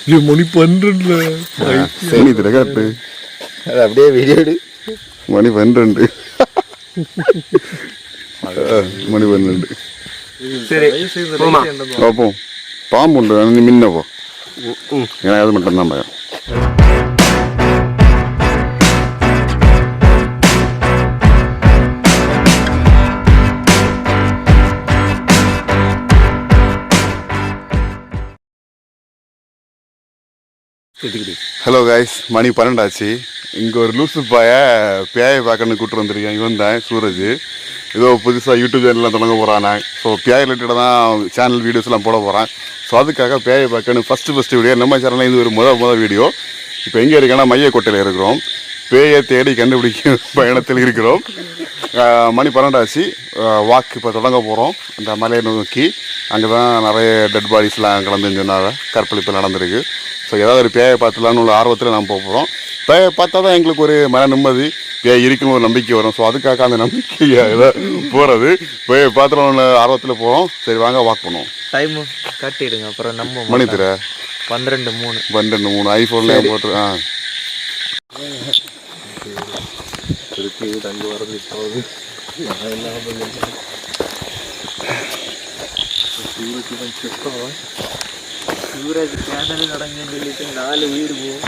மணி 12 சரி திரகாட்டு அது அப்படியே வீடியோ எடு. மணி 12 மணி 12 சரி போமா பார்ப்போம். பாம்பு உண்டு நீ மின்ன போ. எனக்கு அது மட்டும்தான் பயம். ஹலோ கைஸ், மணி 12 ஆச்சு. இங்கே ஒரு லூசு பேயை பார்க்கணுன்னு கூப்பிட்டு வந்திருக்கேன். இவன் தான் சூரஜ். ஏதோ புதுசாக யூடியூப் சேனல்லாம் தொடங்க போகிறான். ஸோ பேய் ரிலேட்டடாக தான் சேனல் வீடியோஸ்லாம் போட போகிறேன். ஸோ அதுக்காக பேயை பார்க்கணும் ஃபஸ்ட்டு வீடியோ நம்ம சேனலில் இது ஒரு முதல் வீடியோ. இப்போ எங்கே இருக்கேன்னா மையக்கோட்டையில் இருக்கிறோம். பேயை தேடி கண்டுபிடிக்கும் பயணத்தில் இருக்கிறோம். மணி 12 ஆச்சு. வாக்கு இப்போ தொடங்க போகிறோம். அந்த மலையை நோக்கி அங்கே தான் நிறைய டெட் பாடிஸ்லாம் கலந்துன்னு சொன்னாங்க. கற்பழிப்பு நடந்திருக்கு. ஸோ ஏதாவது ஒரு பேயை பார்த்துலான்னு உள்ள ஆர்வத்தில் நாம் போகிறோம். பேயை பார்த்தா தான் எங்களுக்கு ஒரு மன நிம்மதி, பேய் இருக்குன்னு ஒரு நம்பிக்கை வரும். ஸோ அதுக்காக அந்த நம்பிக்கையை போகிறது. பேயை பார்த்துலாம் ஆர்வத்தில் போகிறோம். சரி வாங்க வாக் பண்ணுவோம். டைமு கட்டிடுங்க. அப்புறம் நம்ம மணி தர 12:03 ஐஃபோன்லேயே போட்டு தங்க வரது போகுது. சூரஜ் சேனல் நடங்கன்னு சொல்லிட்டு 4 உயிர் போகும்.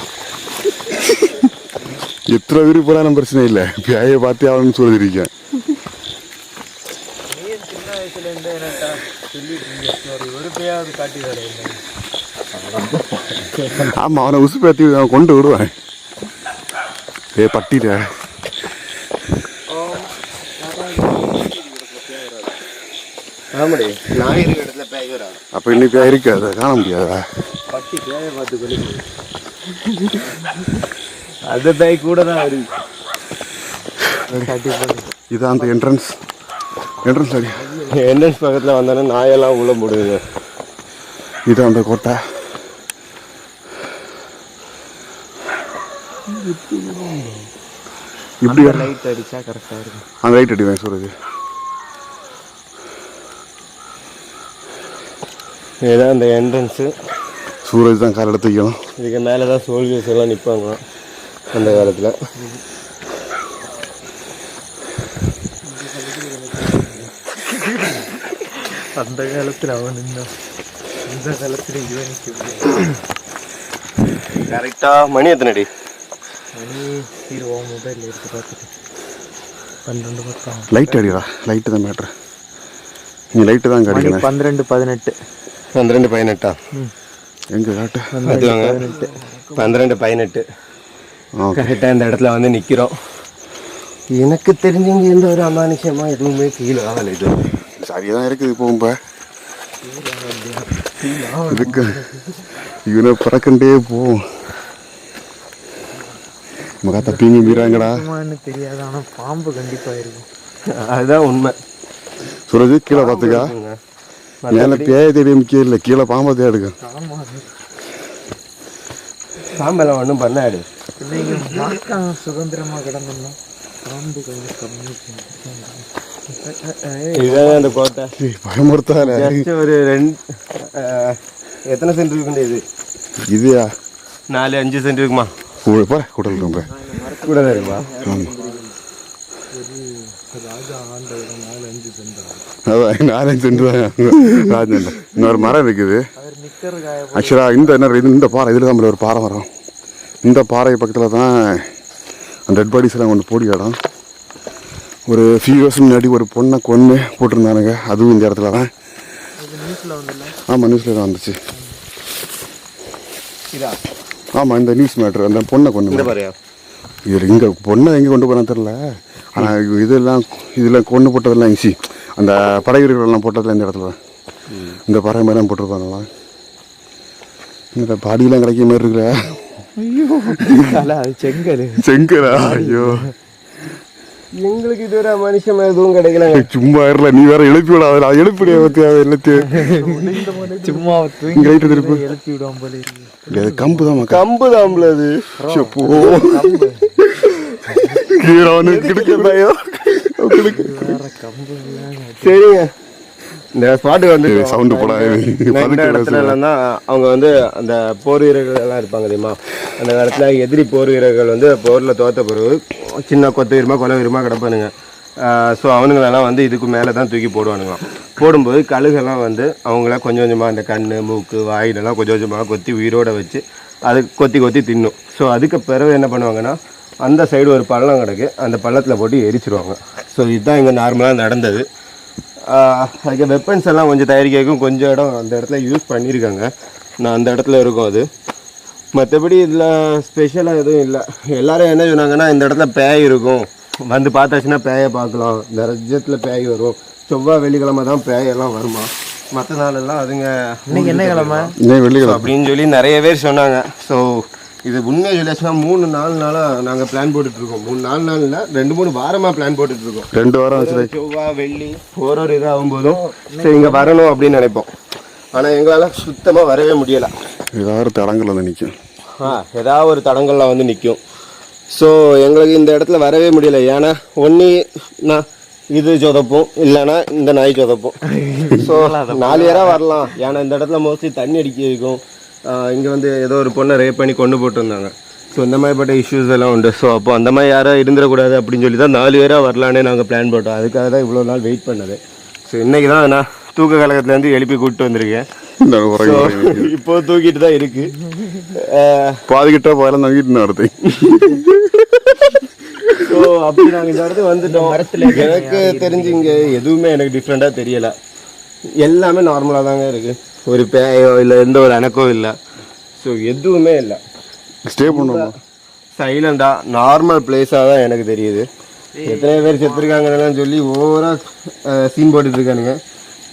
எத்தனை உயிர் போனாலும் பிரச்சனை இல்லை. பேயை பார்த்தே ஆகணும்னு சொல்லியிருக்கேன். சின்ன வயசுல இருந்து என்னட்டா சொல்லிட்டு ஒரு பேயாவது காட்டி தர. ஆமாம், அவனை உசு பேத்தி அவன் கொண்டு விடுவேன். பட்டிட ஆமாடி, நான் இருக்கிற இடத்துல பேய் வராது. அப்போ இன்னைக்கு பேய் இருக்காது, காண முடியாதா? பட்டி பேயை பார்த்து கொள்ளி அந்த பேய் கூட தான் வருது. இதான் அந்த என்ட்ரன்ஸ் அடி. என்ட்ரன்ஸ் பக்கத்தில் வந்தோன்னா நாயெல்லாம் உள்ள போடுது. இதான் அந்த கோட்டை. இப்படி லைட் அடிச்சா கரெக்டாக இருக்கும். அந்த லைட் அடிவேன் சூரஜ். இதுதான் அந்த என்ட்ரன்ஸு. சூரஜ் தான் கால் எடுத்து வைக்கணும். இதுக்கு மேலே தான் சோல்ஜர்ஸ் எல்லாம் நிற்பாங்க அந்த காலத்தில். அந்த காலத்தில் அவன் நின்றான், இந்த காலத்தில் இவன் நிற்க. கரெக்டாக மணி எத்தனை அடி? மணி 20 மொபைல் எடுத்து பார்த்துட்டு 12 பக்கம். லைட் அடிடா, லைட்டு தான் மேட்ரு. நீ லைட்டு தான் கிடைக்கணும். 12:18 12:18 எங்கே காட்டு? 12:18 கரெக்டாக இந்த இடத்துல வந்து நிற்கிறோம். எனக்கு தெரிஞ்சவங்க எந்த ஒரு அமானுஷமாக எதுவுமே ஃபீல் ஆகலை. இது சரியாக தான் இருக்குது. இப்போ இதுக்கு இவனை பறக்கண்டே போவோம். மகா தப்பிங்க மீறாங்கடா தெரியாது. ஆனால் பாம்பு கண்டிப்பாக இருக்கும், அதுதான் உண்மை. சூரஜ் கீழே பார்த்துக்கா. மேலே பேய தேடி முக்கியம் இல்லை, கீழே பாம்பை தேடுங்க. பாம்பெல்லாம் ஒன்றும் பண்ணாடு. சுதந்திரமாக கிடந்தோம்னா பாம்பு கொஞ்சம் கம்மி. இதுதான் அந்த கோட்டை. பயமுறுத்தால. ஒரு 2 எத்தனை சென்ட் இருக்குண்டு? இதுயா 4-5 சென்ட் இருக்குமா? கூடல் ரொம்ப கூட தான் இருக்குமா? அதான் 4-5 சென்ட் தான் ராஜன். இன்னொரு மரம் இருக்குது. ஆக்சுவலாக இந்த பாறை இதில் தான் ஒரு பாறை மரம். இந்த பாறை பக்கத்தில் தான் அந்த டெட் பாடிஸ் எல்லாம் கொண்டு போடி இடம். ஒரு ஃபியூ இயர்ஸ் முன்னாடி ஒரு பொண்ணை கொன்று போட்டிருந்தானுங்க. அதுவும் இந்த இடத்துல தான். ஆமாம், நியூஸில் தான் வந்துச்சு. ஆமாம், இந்த நியூஸ் மேட்ரு. அந்த பொண்ணை கொண்டு இதில் இங்கே பொண்ணை எங்கே கொண்டு போனான்னு தெரில. ஆனால் இதெல்லாம் கொண்டு போட்டதெல்லாம் ஈஸி. அந்த படை வீரர்கள்லாம் போட்டதில் இந்த இடத்துல தான். இந்த பறவை மாதிரி தான் போட்டிருப்பாங்களா. இந்த பாடியெல்லாம் கிடைக்கிற மாதிரி இருக்கிற செங்கலா? ஐயோ, எங்களுக்கு இது ஒரு மனுஷன் எதுவும் கிடைக்கல. சும்மா இருல, நீ வேற எழுப்பி விடாத. எழுப்பிடைய எல்லாத்தையும் சும்மா திருப்பி எழுப்பி விடுவோம் போல. கம்பு தான் கம்பு தான் அது. சரிங்க, இந்த ஸ்பாட்டுக்கு வந்து சவுண்டு போடாது இந்த இடத்துல எல்லாம் தான் அவங்க வந்து அந்த போர் வீரர்கள் எல்லாம் இருப்பாங்க தெரியுமா, அந்த இடத்துல எதிரி போர் வீரர்கள் வந்து போரில் தோத்த பிறகு சின்ன கொத்து வீரமா கொலை வீரமா கிடப்பானுங்க. ஸோ அவனுங்களெல்லாம் வந்து இதுக்கு மேலே தான் தூக்கி போடுவானுங்களாம். போடும்போது கழுகெல்லாம் வந்து அவங்கள கொஞ்சம் கொஞ்சமாக அந்த கண் மூக்கு வாயிலெல்லாம் கொஞ்சம் கொஞ்சமாக கொத்தி உயிரோடு வச்சு அது கொத்தி கொத்தி தின்னும். ஸோ அதுக்கு பிறகு என்ன பண்ணுவாங்கன்னா அந்த சைடு ஒரு பள்ளம் கிடக்கு, அந்த பள்ளத்தில் போட்டு எரிச்சிருவாங்க. ஸோ இதுதான் இங்கே நார்மலாக நடந்தது. அதுக்கு வெப்பன்ஸ் எல்லாம் கொஞ்சம் தயாரிக்கிறதுக்கும் கொஞ்சம் இடம் அந்த இடத்துல யூஸ் பண்ணியிருக்காங்க. நான் அந்த இடத்துல இருக்கும் அது. மற்றபடி இதில் ஸ்பெஷலாக எதுவும் இல்லை. எல்லோரும் என்ன சொன்னாங்கன்னா இந்த இடத்துல பேய் இருக்கும், வந்து பார்த்தாச்சுன்னா பேயை பார்க்கலாம், இந்த ரஜத்தில் பேய் வரும், செவ்வாய் வெள்ளிக்கிழமை தான் பேயெல்லாம் வருமா, மற்ற நாளெல்லாம் அதுங்க இன்னைக்கு என்ன கிழமை வெள்ளிக்கிழமை அப்படின்னு சொல்லி நிறைய பேர் சொன்னாங்க. ஸோ இது உண்மையை சொல்லியாச்சுன்னா 3-4 நாளாக நாங்கள் பிளான் போட்டுட்ருக்கோம். 3-4 நாள் இல்லை, 2-3 வாரமாக பிளான் போட்டுட்ருக்கோம். 2 வாரம் செவ்வாய் வெள்ளி ஒரு இதாகும்போதும் சரி இங்கே வரணும் அப்படின்னு நினைப்போம். ஆனால் எங்களால் சுத்தமாக வரவே முடியலை. ஏதாவது தடங்கள் வந்து நிற்கும். ஏதாவது ஒரு தடங்கள்லாம் வந்து நிற்கும். ஸோ எங்களுக்கு இந்த இடத்துல வரவே முடியல. ஏன்னா ஒன்று நான் இது சொதப்போம், இல்லைன்னா இந்த நாய் சொதப்போம். ஸோ 4 பேராக வரலாம். ஏன்னா இந்த இடத்துல மோஸ்ட்லி தண்ணி அடிக்க இருக்கும். இங்கே வந்து ஏதோ ஒரு பொண்ணை ரேப் பண்ணி கொண்டு போட்டுருந்தாங்க. ஸோ இந்த மாதிரிப்பட்ட இஷ்யூஸ் எல்லாம் உண்டு. ஸோ அப்போ அந்த மாதிரி யாரும் இருந்துடக்கூடாது அப்படின்னு சொல்லி தான் 4 பேராக வரலான்னு நாங்கள் பிளான் போட்டோம். அதுக்காக தான் இவ்வளோ நாள் வெயிட் பண்ணது. ஸோ இன்றைக்கி தான் நான் தூக்க கழகத்துலேருந்து எழுப்பி கூப்பிட்டு வந்திருக்கேன். இப்போ தூக்கிட்டு தான் இருக்கு. பாதிக்கிட்ட போயெல்லாம் தங்கிட்டு வருது. ஸோ அப்படி நாங்கள் இந்த இடத்துக்கு வந்துட்டோம். எனக்கு தெரிஞ்சு இங்கே எதுவுமே எனக்கு டிஃப்ரெண்ட்டாக தெரியலை. எல்லாமே நார்மலாக தாங்க இருக்குது. ஒரு பேயோ இல்லை எந்த ஒரு அணக்கோ இல்லை. ஸோ எதுவுமே இல்லை. ஸ்டே பண்ணுவோம். சைலண்டாக நார்மல் பிளேஸாக தான் எனக்கு தெரியுது. எத்தனை பேர் செத்துருக்காங்கன்னு சொல்லி ஓவராக சீன் போட்டுட்ருக்கானுங்க.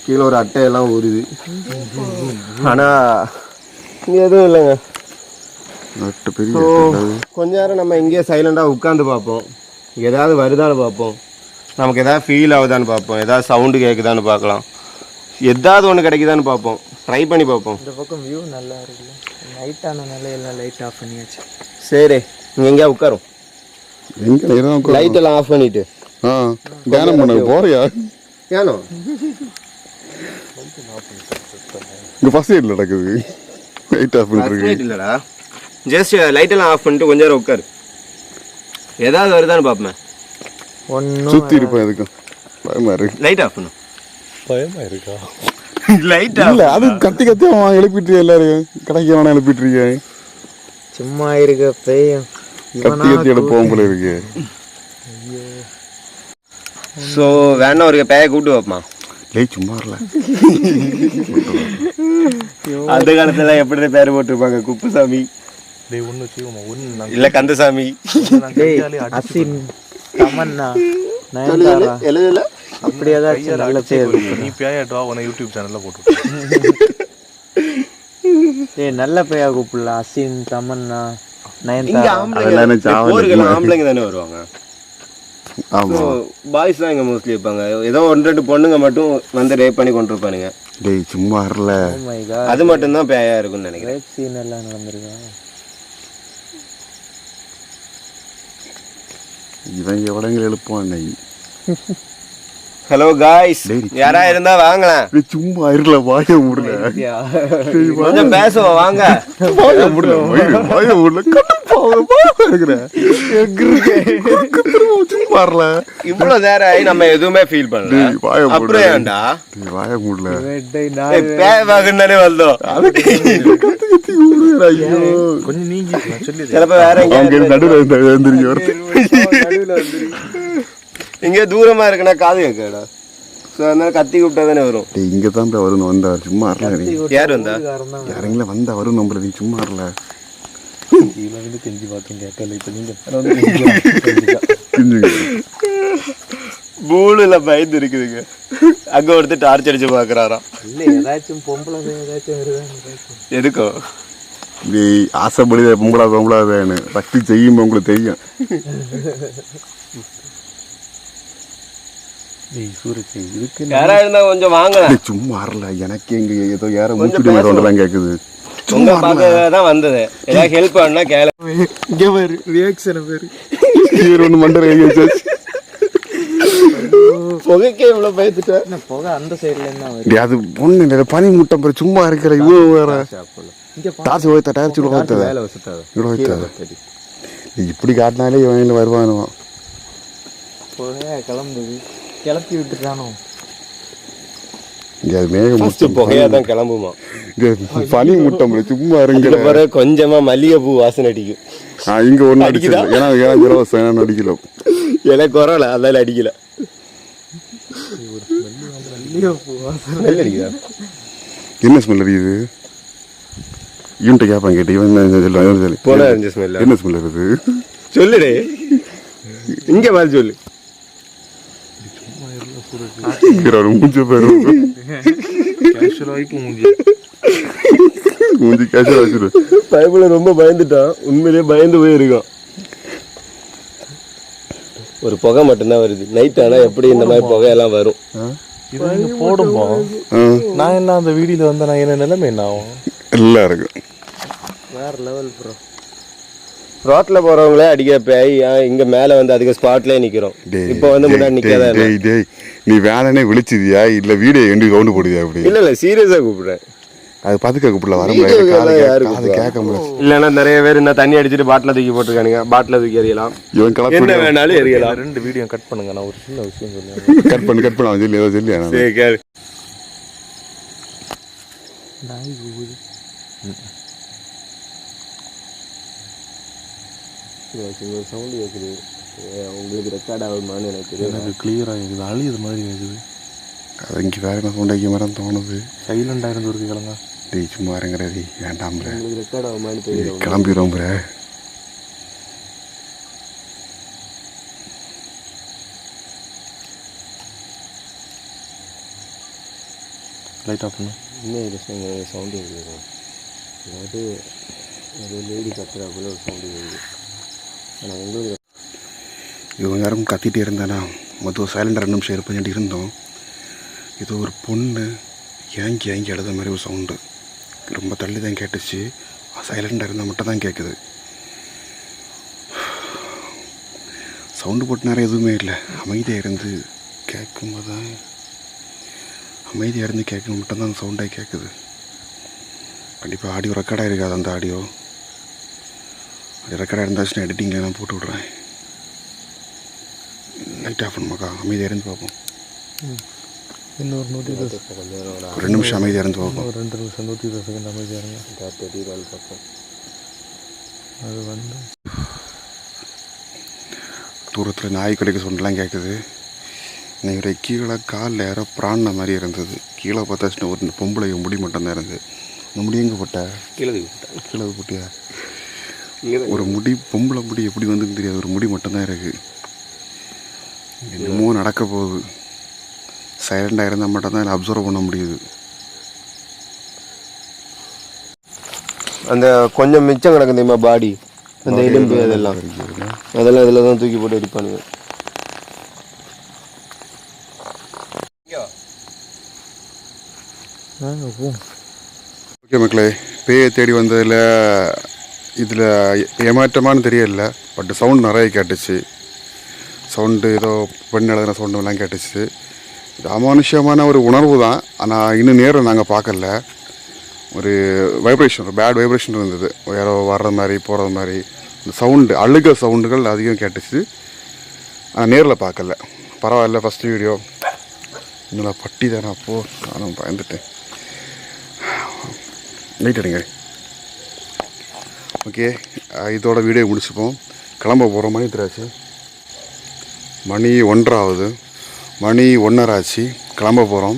கீழே ஒரு அட்டையெல்லாம் ஊறுது. ஆனால் இங்கே எதுவும் இல்லைங்க. ஸோ கொஞ்ச நேரம் நம்ம இங்கேயே சைலண்டாக உட்காந்து பார்ப்போம். ஏதாவது வருதான்னு பார்ப்போம், நமக்கு எதாவது ஃபீல் ஆகுதான்னு பார்ப்போம், ஏதாவது சவுண்டு கேட்குதான்னு பார்க்கலாம், ஏதாவது ஒன்று கிடைக்குதான்னு பார்ப்போம், ட்ரை பண்ணி பார்ப்போம். இந்த பக்கம் வியூ நல்லா இருக்குல்ல, லைட்டான நிலையெல்லாம் லைட் ஆஃப் பண்ணியாச்சு. சரி இங்கே எங்கேயா உட்காரும், லைட் எல்லாம் ஆஃப் பண்ணிட்டு தியானம் பண்ண போறியா? ஏனோ இங்கே ஃபர்ஸ்ட் எய்ட்ல நடக்குது. லைட் ஆஃப் பண்ணிட்டு இல்லைடா, ஜஸ்ட் லைட் எல்லாம் ஆஃப் பண்ணிட்டு கொஞ்ச நேரம் உட்காரு, ஏதாவது வருதான்னு பார்ப்பேன். சுற்றி இருப்பேன். எதுக்கும் பயமா இருக்கு. லைட் ஆஃப் பண்ணும். பயமா இருக்கா? லைட் இல்ல, அது கத்தி கத்தி அவன் எழுப்பிட்டு எல்லாரும் கடைக்கு அவனை எழுப்பிட்டு சும்மா இருக்க பேயும் கத்தி கத்தி எழுப்போம் போல இருக்கு. ஸோ வேணா ஒரு பேயை கூப்பிட்டு வைப்பான். லேய் சும்மா இல்ல, அந்த காலத்துல எப்படி பேர் போட்டிருப்பாங்க, குப்புசாமி இல்ல கந்தசாமி, அசின், தமன்னா, நயன்தாரா, எழுதல அப்படி ஏதாச்சும் நல்ல பேர். நீ பேயாட்டா உன யூடியூப் சேனல்ல போட்டு ஏய் நல்ல பேயா கூப்பிடலாம். அசின், தமன்னா, இங்க நயன்தாரா. ஆம்பளைங்க தானே வருவாங்க. பாய்ஸ் தான் இங்க மோஸ்ட்லி இருப்பாங்க. ஏதோ 1-2 பொண்ணுங்க மட்டும் வந்து ரேப் பண்ணி கொண்டு இருப்பானுங்க. டேய் சும்மா இல்ல, Oh my god, அது மட்டும் தான் பேயா இருக்கும்னு நினைக்கிறேன். ரேப் சீன் எல்லாம் நடந்திருக்கா? இவன் எவ்வளவு எழுப்பான். ஹலோ காய்ஸ், யாரா இருந்தா வாங்கலாம். சும்மா இருல, வாய மூடல, கொஞ்சம் பேசுவோம் வாங்க. வாய மூடல, வாய மூடல, சும்மா இருல. இவ்வளவு நேரம் ஆகி நம்ம எதுவுமே ஃபீல் பண்ணல. அப்புறம் ஏன்டா வாய மூடல, பேய் வாங்கன்னு வந்தோம். கொஞ்சம் நீங்க சொல்லி சிலப்ப வேற நடுவில் இங்கே தூரமா இருக்குன்னா காது கேட்கடா. ஸோ அதனால கத்தி கூப்பிட்டா தானே வரும். இங்கே தான் வரும் வந்தா, சும்மா இருல. யார் வந்தா? யாரெங்கள வந்தா வரும் நம்மள, நீ சும்மா இருல. கெஞ்சி பார்த்தேன் கேட்கல. இப்போ நீங்க பூலுல பயந்து இருக்குதுங்க. அங்க ஒருத்தர் டார்ச் அடிச்சு பாக்குறாராம். இல்ல ஏதாச்சும் பொம்பளை ஏதாச்சும் வருதான்னு. எதுக்கோ ஆசைப்படி பொம்பளாதான்னு சக்தி செய்யும் உங்களுக்கு தெரியும். யாரா இருந்தா கொஞ்சம் வாங்கல. சும்மா இருல, எனக்கு எங்க ஏதோ யார மூச்சுடி மேலாம் கேக்குது. உங்க பார்க்கதான் வந்தது. ஏதாவது ஹெல்ப் பண்ணா கேளு. இங்க பாரு ரியாக்ஷன் பாரு. ஒன்று மண்டல புகைக்கே இவ்வளோ பயந்துட்டேன். என்ன புகை அந்த சைட்லேருந்து தான் வருது. டேய், அது ஒண்ணு இல்லை, பனி முட்டை பாரு, சும்மா இருக்கிற இவ்வளோ வேற இங்கே டார்ச் ஓய்த்த டார்ச் கூட ஓய்த்தத மேலே வச்சுட்டாங்க. இவ்வளோ ஓய்த்தத இப்படி காட்டினாலே இவன் வருவானுவான். புகையா கிளம்புது, கிளப்பி விட்டுட்டானோ. இங்கே அது மேகம் ஃபர்ஸ்ட் புகையாக தான் கிளம்புமா. இங்கே பனி முட்டை பாரு, சும்மா இருங்க. பிறகு கொஞ்சமாக மல்லிகைப்பூ வாசனை அடிக்கும். இங்கே ஒன்று அடிக்குதா? ஏன்னா இலவசம் ஏன்னா அடிக்கல. எனக்கு குறல அதெல்லாம் அடிக்கல. ஸ்மெல் அடிக்குதா? என்ன ஸ்மெல் அடிக்குது? இவன்கிட்ட கேட்பான் கேட்டு இவன் போனா இருந்துச்சு ஸ்மெல். என்ன ஸ்மெல் இருக்குது சொல்லுடே, இங்கே மாதிரி சொல்லு. மூஞ்சி பேரு மூஞ்சி கேஷுவல் வச்சிரு. பைபிள் ரொம்ப பயந்துட்டான், உண்மையிலேயே பயந்து போயிருக்கான். ஒரு புகை மட்டும்தான் வருது. நைட் ஆனால் எப்படி இந்த மாதிரி புகையெல்லாம் வரும். இது நீங்க போடும்போ நான் என்ன அந்த வீடியோல வந்து நான் என்ன நிலைமை என்ன ஆகும்? எல்லாம் இருக்கு. வேற லெவல் ப்ரோ. ரோட்ல போறவங்களே அடிக்கிற பேய் இங்க மேல வந்து அதுக்கு ஸ்பாட்லயே நிக்கிறோம். இப்போ வந்து முன்னாடி நிக்காத. நீ வேலைனே விழிச்சிதியா இல்ல வீடியோ எண்டு கவுண்ட் போடுதியா? அப்படி இல்ல சீரியஸா கூப்பிடுறேன். அது பாத்துக்க கூப்பிடல வர முடியாது, கேட்க முடியாது. இல்லன்னா நிறைய பேர் இந்த தண்ணி அடிச்சிட்டு பாட்டில தூக்கி போட்டுருக்கானுங்க. பாட்டில தூக்கி எறியலாம், என்ன வேணாலும் எறியலாம். 2 வீடியோ கட் பண்ணுங்க, நான் ஒரு சின்ன விஷயம் சொல்லுவேன். கட் பண்ண சொல்லி ஏதோ சொல்லியா? சரி கேளு. நாய் கூகுது. சவுண்ட் கேட்குது. உங்களுக்கு ரெக்கார்ட் ஆகுமான்னு எனக்கு தெரியும். எனக்கு கிளியராக இருக்குது, அழியுது மாதிரி இருக்குது. அது இங்கே வேற என்ன சவுண்ட் ஆகிய மாதிரி தோணுது. சைலண்டாக இருந்து ஒரு கிழங்க. டேய் சும்மா இறங்குறதி வேண்டாம். உங்களுக்கு ரெக்கார்ட் ஆகுமான்னு தெரியும். கிளம்பிடுவோம். லைட் ஆஃப் பண்ணு. இன்னும் சவுண்டு கேட்குது. அதாவது அது லேடி கத்துறாப்புல ஒரு சவுண்டு கேட்குது. ஆனால் உங்களுக்கு இவங்க யாரும் கத்திட்டே இருந்தானா மொத்தம் சைலண்டாக 2 நிமிஷம் இருப்பேன் இருந்தோம். ஏதோ ஒரு பொண்ணு ஏங்கி எழுத மாதிரி ஒரு சவுண்டு ரொம்ப தள்ளி தான் கேட்டுச்சு. சைலண்டாக இருந்தால் மட்டும் தான் கேட்குது. சவுண்டு போட்டு நேரம் எதுவுமே இல்லை. அமைதியாக இருந்து கேட்கும்போது தான் அமைதியாக இருந்து கேட்கணும் மட்டும்தான் அந்த சவுண்டாக கேட்குது. கண்டிப்பாக ஆடியோ ரெக்கார்டாக இருக்காது. அந்த ஆடியோ அது ரெக்கார்டாக இருந்தாச்சுன்னா எடிட்டிங்கில் நான் போட்டு விட்றேன். லைட் ஆஃப் பண்ணுமாக்கா, அமைதியாக இருந்து பார்ப்போம். இன்னொரு 120 ஒரு 2 நிமிஷம் அமைதியாக இருந்து பார்ப்போம். 2 நிமிஷம் 120 செகண்ட் அமைதியாக இருங்க. பக்கம் அது வந்து தூரத்தில் நாய் கடிக்க சொன்னலாம் கேட்குது. இன்னைக்கு கீழே காலில் யாரோ பிராண மாதிரி இருந்தது. கீழே பார்த்தாச்சுன்னா ஒரு பொம்பளை முடி மட்டும்தான் இருந்தது. இந்த முடி எங்கே போட்ட? கீழே போட்டியா? ஒரு முடி பொம்பளை முடி எப்படி வந்துன்னு தெரியாது. ஒரு முடி மட்டும்தான் இருக்குது. என்னமோ நடக்க போகுது. சைலண்டாக இருந்தால் மட்டும்தான் அதை அப்சர்வ் பண்ண முடியுது. அந்த கொஞ்சம் மிச்சம் கிடக்கு தெரியுமா பாடி, அந்த எலும்பு அதெல்லாம் இதில் தான் தூக்கி போட்டு அடிப்பானுங்க. ஓகே மக்களே, பேயை தேடி வந்ததில் இதில் ஏமாற்றமானு தெரியல. பட் சவுண்ட் நிறைய கேட்டுச்சு. சவுண்டு ஏதோ பெண் எழுதுன சவுண்டுலாம் கேட்டுச்சு. இது அமானுஷ்யமான ஒரு உணர்வு தான். ஆனால் இன்னும் நேரம் நாங்கள் பார்க்கல. ஒரு வைப்ரேஷன், ஒரு பேட் வைப்ரேஷன் இருந்தது. யாரோ வர்ற மாதிரி போகிறது மாதிரி இந்த சவுண்டு, அழுக சவுண்டுகள் அதிகம் கேட்டுச்சு. ஆனால் நேரில் பார்க்கல. பரவாயில்ல, ஃபஸ்ட்டு வீடியோ இன்னும் பட்டி தானே. அப்போது நானும் பயந்துட்டேன். லைட் அடிங்க. ஓகே, இதோட வீடியோ முடிச்சுப்போம். கிளம்ப போகிற மணி தெரியாச்சு. மணி 1:30 ஆகுது. மணி 1:30 ஆச்சு. கிளம்ப போகிறோம்.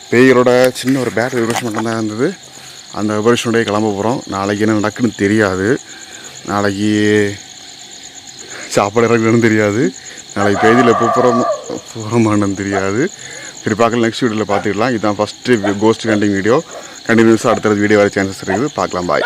பேயரோட சின்ன ஒரு பேட் வைப்ரேஷன் மட்டும்தான் இருந்தது. அந்த வைப்ரேஷனோடய கிளம்ப போகிறோம். நாளைக்கு என்ன நடக்குன்னு தெரியாது. நாளைக்கு சாப்பாடு இறக்குன்னு தெரியாது. நாளைக்கு பேதியில் போகிறோமான்னு தெரியாது. சரி பார்க்கலாம், நெக்ஸ்ட் வீடியோவில் பார்த்துக்கலாம். இதுதான் ஃபஸ்ட்டு கோஸ்ட் ஹண்டிங் வீடியோ. கண்டினியூஸாக அடுத்த வீடியோ வர சான்சஸ் இருக்குது. பார்க்கலாம். பாய்.